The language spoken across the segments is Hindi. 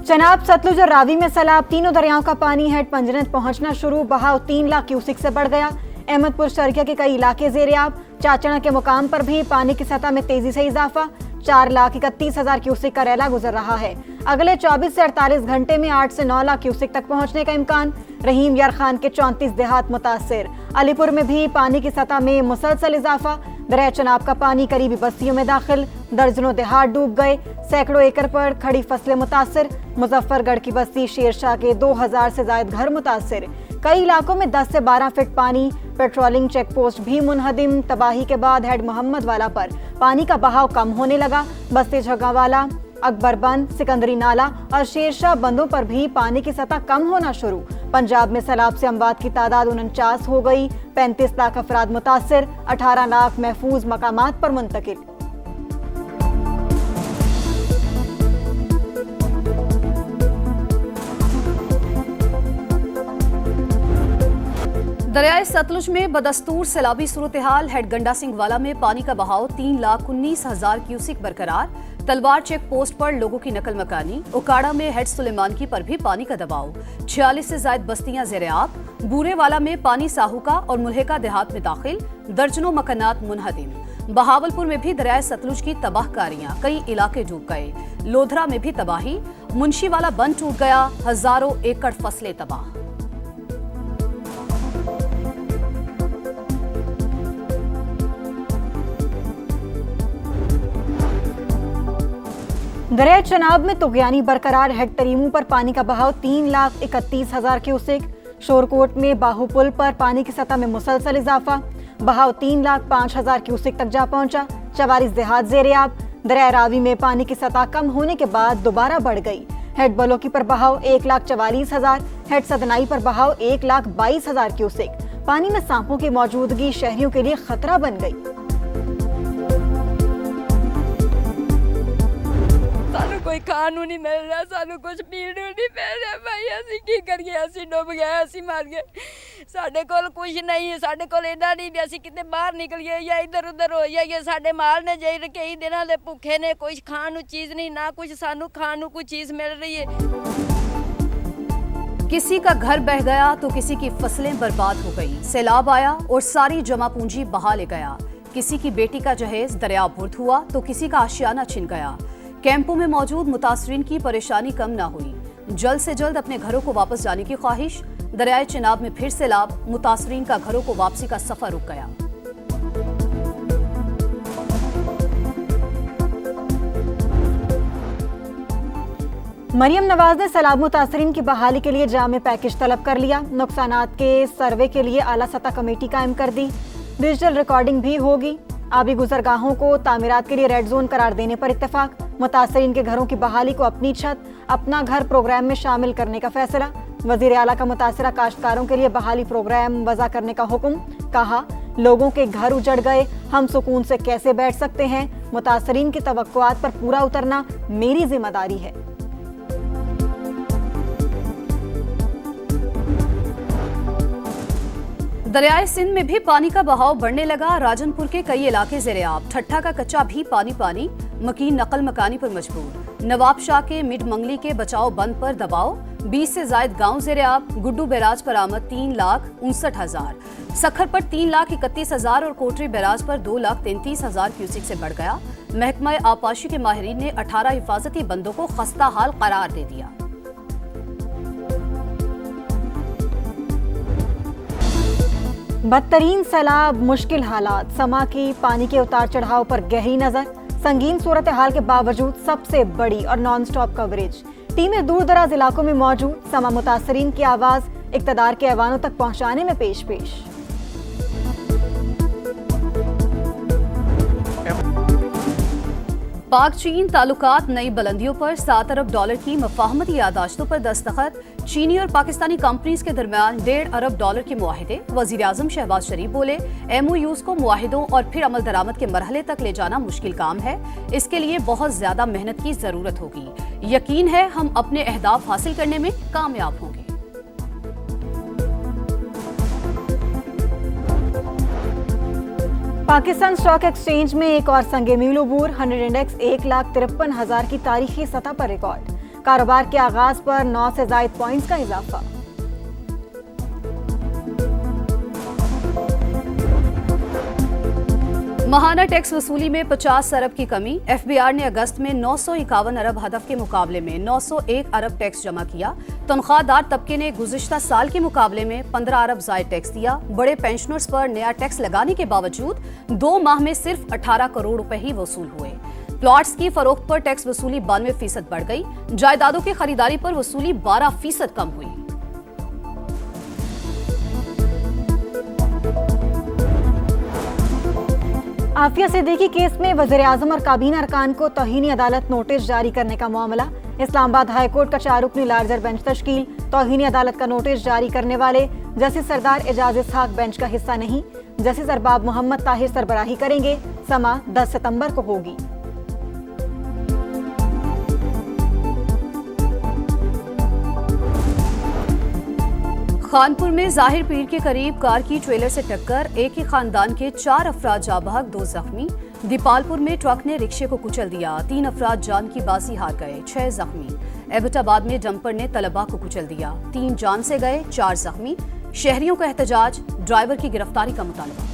चनाब, सतलुज और रावी में सैलाब, तीनों दरियाओं का पानी हेड पंजरत पहुंचना शुरू। बहाव 3 लाख क्यूसिक से बढ़ गया। अहमदपुर शर्किया के कई इलाके ज़ेर-ए-आब। चाचना के मुकाम पर भी पानी की सतह में तेजी से इजाफा। 4,31,000 क्यूसिक का रैला गुजर रहा है। अगले 24 से 48 घंटे में 8 से 9 लाख क्यूसिक तक पहुंचने का इम्कान। रहीम यार खान के 34 देहात मुतासिर। अलीपुर में भी पानी की सतह में मुसलसल इजाफा। दरिया चनाब का पानी करीबी बस्तियों में दाखिल। दर्जनों देहात डूब गए। सैकड़ों एकड़ पर खड़ी फसलें मुतासिर। मुजफ्फरगढ़ की बस्ती शेरशाह के 2000 से ज्यादा घर मुतासिर। कई इलाकों में 10 से 12 फीट पानी। पेट्रोलिंग चेक पोस्ट भी मुनहदिम। तबाही के बाद हेड मोहम्मद वाला पर पानी का बहाव कम होने लगा। बस्ती झगावाला, अकबर बंद, सिकंदरी नाला और शेरशाह बंदों पर भी पानी की सतह कम होना शुरू। पंजाब में सैलाब से अमवात की तादाद 49 हो गई। 35 लाख अफराद मुतासिर। 18 लाख महफूज मकामात पर मुंतकिल। दरियाए सतलुज में बदस्तूर सैलाबी सूरत हाल। हेड गंडा सिंह वाला में पानी का बहाव 3,19,000 क्यूसिक बरकरार। तलवार चेक पोस्ट पर लोगों की नकल मकानी। उकाड़ा में हेड सुलेमान की पर भी पानी का दबाव। 46 से ज्यादा बस्तियां ज़ेर-ए-आब। बूरे वाला में पानी साहूका और मुल्हिका देहात में दाखिल। दर्जनों मकानात मुनहदिम। बहावलपुर में भी दरियाए सतलुज की तबाहकारियां, कई इलाके डूब गए। लोधरा में भी तबाही। मुंशीवाला बंद टूट गया। हजारों एकड़ फसलें तबाह। दरिया चनाब में तुगयानी बरकरार। हेड तरीमू पर पानी का बहाव 3,31,000 क्यूसेक। शोरकोट में बाहुपुल पर पानी की सतह में मुसलसल इजाफा। बहाव 3,05,000 क्यूसेक तक जा पहुंचा। 44 देहात ज़ेर-ए-आब। दरिया रावी में पानी की सतह कम होने के बाद दोबारा बढ़ गई। हेड बलोकी पर बहाव 1,44,000। हेड सदनाई पर बहाव 1,22,000 क्यूसेक। पानी में सांपों की मौजूदगी शहरियों के लिए खतरा बन गई। सानू कोई खान नहीं मिल रहा, सानू कुछ पीण नहीं मिल रहा। भाई असी की करिए, असी डुब गए, असी मर गए। साडे कोल कुछ नहीं है, साडे कोल इन्ना नहीं भी असी किते बाहर निकलिए या इधर उधर हो जाइए। साडे माल ने जे कई दिनों दे भुखे ने, कुछ खान नू चीज नहीं, ना कुछ सानू खान नू कोई चीज मिल रही है। किसी का घर बह गया तो किसी की फसलें बर्बाद हो गई। सैलाब आया और सारी जमा पूंजी बहा ले गया। किसी की बेटी का जहेज दरिया बुर्द हुआ तो किसी का आशियाना छिन गया। कैंपों में मौजूद मुतासरीन की परेशानी कम ना हुई। जल्द से जल्द अपने घरों को वापस जाने की ख्वाहिश। दरियाए चिनाब में फिर सैलाब। मुतासरीन का घरों को वापसी का सफर रुक गया। मरियम नवाज ने सैलाब मुतासरीन की बहाली के लिए जामे पैकेज तलब कर लिया। नुकसानात के सर्वे के लिए आला सतह कमेटी कायम कर दी। डिजिटल रिकॉर्डिंग भी होगी। आबी गुजरगाहों को तामीरात के लिए रेड जोन करार देने पर इत्तेफाक। मुतासरीन के घरों की बहाली को अपनी छत अपना घर प्रोग्राम में शामिल करने का फैसला। वजीर आला का मुतासरा काश्तकारों के लिए बहाली प्रोग्राम वज़ा करने का हुक्म। कहा, लोगों के घर उजड़ गए, हम सुकून से कैसे बैठ सकते हैं। मुतासरीन की तवक्कुआत पर पूरा उतरना मेरी जिम्मेदारी है। दरियाए सिंध में भी पानी का बहाव बढ़ने लगा। राजनपुर के कई इलाके ज़ेर-ए-आब। ठट्ठा का कच्चा भी पानी पानी। मकीन नकल मकानी पर मजबूर। नवाब शाह के मिड मंगली के बचाव बंद पर दबाव। 20 से ज्यादा गांव ज़ेर-ए-आब। गुड्डू बैराज पर आमद 3,59,000। सखर पर 3,31,000 और कोटरी बैराज पर 2,33,000 क्यूसिक से बढ़ गया। महकमा आपाशी के माहिरीन ने 18 हिफाजती बंदों को खस्ता हाल करार दे दिया। बदतरीन सैलाब, मुश्किल हालात। समा की पानी के उतार चढ़ाव पर गहरी नजर। संगीन सूरत हाल के बावजूद सबसे बड़ी और नॉन स्टॉप कवरेज। टीमें दूर दराज इलाकों में मौजूद। समा मुतासरीन की आवाज इक्तदार के ऐवानों तक पहुंचाने में पेश पेश। पाक चीन ताल्लुकात नई बुलंदियों पर। 7 अरब डॉलर की मफाहमती यादाश्तों पर दस्तखत। चीनी और पाकिस्तानी कंपनीज के दरमियान 1.5 अरब डॉलर के मुआहिदे। वजीर आजम शहबाज शरीफ बोले, MOUs को मुआहिदों और फिर अमल दरामद के मरहले तक ले जाना मुश्किल काम है। इसके लिए बहुत ज्यादा मेहनत की जरूरत होगी। यकीन है हम अपने अहदाफ हासिल करने में कामयाब होंगे। पाकिस्तान स्टॉक एक्सचेंज में एक और संगे मील अबूर। 100 इंडेक्स 1,53,000 की तारीखी सतह पर रिकॉर्ड। कारोबार के आगाज पर 9 से ज़ायद पॉइंट्स का इजाफा। माहाना टैक्स वसूली में 50 अरब की कमी। एफबीआर ने अगस्त में 951 अरब हदफ के मुकाबले में 901 अरब टैक्स जमा किया। तनख्वाहदार तबके ने गुज़िश्ता साल के मुकाबले में 15 अरब ज़ायद टैक्स दिया। बड़े पेंशनर्स पर नया टैक्स लगाने के बावजूद 2 माह में सिर्फ 18 करोड़ रुपए ही वसूल हुए। प्लॉट्स की फरोख्त पर टैक्स वसूली 92% बढ़ गई। जायदादों की खरीदारी पर वसूली 12% कम हुई। आफिया सिद्दीकी केस में वज़ीर-ए-आज़म और काबीना अरकान को तौहीनी अदालत नोटिस जारी करने का मामला। इस्लामाबाद हाई कोर्ट का 4 रुकनी लार्जर बेंच तश्कील। तौहीनी अदालत का नोटिस जारी करने वाले जस्टिस सरदार एजाज इसहाक बेंच का हिस्सा नहीं। जस्टिस अरबाब मोहम्मद ताहिर सरबराही करेंगे। समा 10 सितंबर को होगी। खानपुर में जाहिर पीर के करीब कार की ट्रेलर से टक्कर, एक ही खानदान के 4 अफराद जाँ बहक, 2 जख्मी। दीपालपुर में ट्रक ने रिक्शे को कुचल दिया, 3 अफराद जान की बाजी हार गए, 6 जख्मी। एबटाबाद में डंपर ने तलबा को कुचल दिया, 3 जान से गए, 4 जख्मी। शहरियों का एहतजाज, ड्राइवर की गिरफ्तारी का मुतालबा।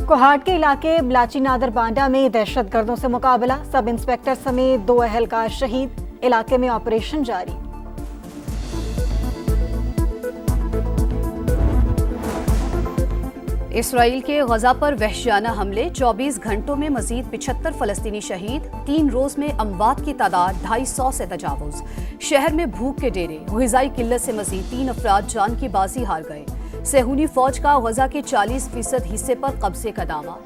कोहाट के इलाके बलाची नादर बांडा में दहशतगर्दों से मुकाबला। सब इंस्पेक्टर समेत 2 अहलकार शहीद। इलाके में ऑपरेशन जारी। इसराइल के गजा पर वहशियाना हमले, 24 घंटों में मजीद 75 फलस्तीनी शहीद। 3 रोज में अमवात की तादाद 250 से तजावुज। शहर में भूख के डेरे, ग़िज़ाई किल्लत से मजीद 3 अफराद जान की बाजी हार गए। सेहूनी फौज का गजा के 40% हिस्से पर कब्जे का दावा।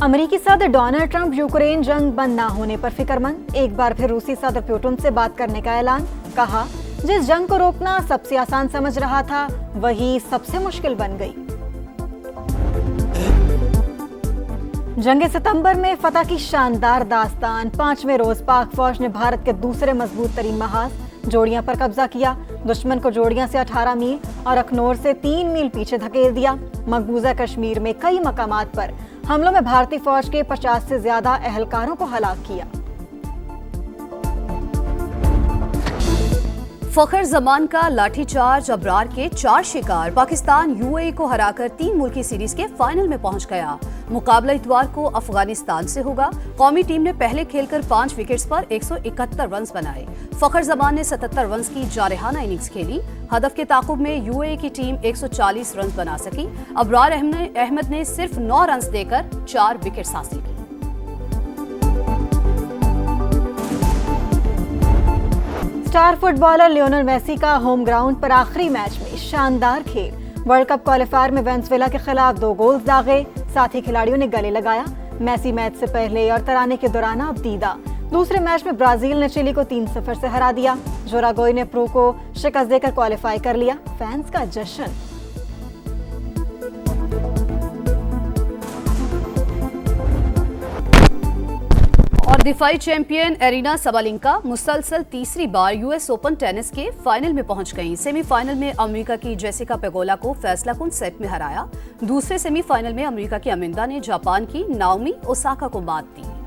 अमेरिकी सदर डोनाल्ड ट्रंप यूक्रेन जंग बंद न होने पर फिक्रमंद। एक बार फिर रूसी सदर पुतिन से बात करने का ऐलान। कहा, जिस जंग को रोकना सबसे आसान समझ रहा था वही सबसे मुश्किल बन गई। जंग सितंबर में फतह की शानदार दास्तान। 5वें रोज पाक फौज ने भारत के दूसरे मजबूत तरीन महाज जोड़ियां पर कब्जा किया। दुश्मन को जोड़ियां से 18 मील और अखनौर से 3 मील पीछे धकेल दिया। मकबूजा कश्मीर में कई मकामात पर हमलों में भारतीय फौज के 50 से ज्यादा अहलकारों को हलाक किया। फखर जमान का लाठीचार्ज, अबरार के 4 शिकार। पाकिस्तान यूएई को हराकर 3 मुल्की सीरीज के फाइनल में पहुंच गया। मुकाबला इतवार को अफगानिस्तान से होगा। कौमी टीम ने पहले खेलकर 5 विकेट्स पर 171 रन बनाए। फखर जमान ने 77 रन की जारहाना इनिंग्स खेली। हदफ के ताकुब में यूएई की टीम 140 रन बना सकी। अबरार अहमद ने सिर्फ 9 रन देकर 4 विकेट्स हासिल की। स्टार फुटबॉलर लियोनेल मेसी का होम ग्राउंड पर आखिरी मैच में शानदार खेल। वर्ल्ड कप क्वालिफायर में वेनेजुएला के खिलाफ 2 गोल्स दागे। साथी खिलाड़ियों ने गले लगाया। मेसी मैच से पहले और तराने के दौरान अबदीदा। दूसरे मैच में ब्राजील ने चिली को 3-0 से हरा दिया। जोरागोई ने प्रो को शिकस्त देकर क्वालिफाई कर लिया। फैंस का जश्न। और दिफाई चैंपियन एरिना सबालेंका मुसलसल तीसरी बार यूएस ओपन टेनिस के फाइनल में पहुंच गईं। सेमीफाइनल में अमेरिका की जेसिका पेगोला को फैसलाकुन सेट में हराया। दूसरे सेमीफाइनल में अमेरिका की अमिंदा ने जापान की नाओमी ओसाका को मात दी।